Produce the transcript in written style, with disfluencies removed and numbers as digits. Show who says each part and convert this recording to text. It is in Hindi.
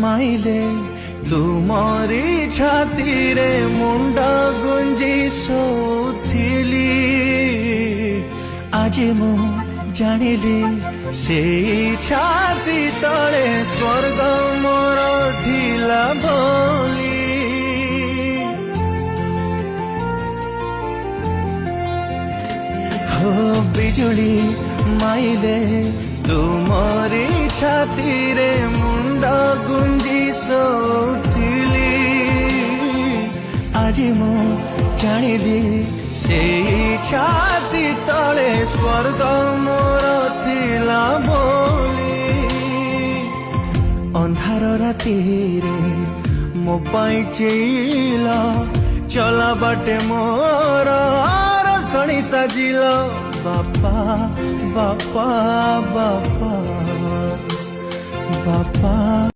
Speaker 1: माइले तुमरी छाती रे मुंडा गुंजी सोथिली आज मु जानिली से छाती तले स्वर्ग मोर थिला बोली हो बिजुली माइले तुमरी छाती रे मुंडा गुंजी सोथिली आज मु जानिली से छाती तले स्वर्ग मोर थिला बोली अंधार राती रे मो पाई चिला चला बाटे मोर सणी साजिल बापा बापा बापा बापा।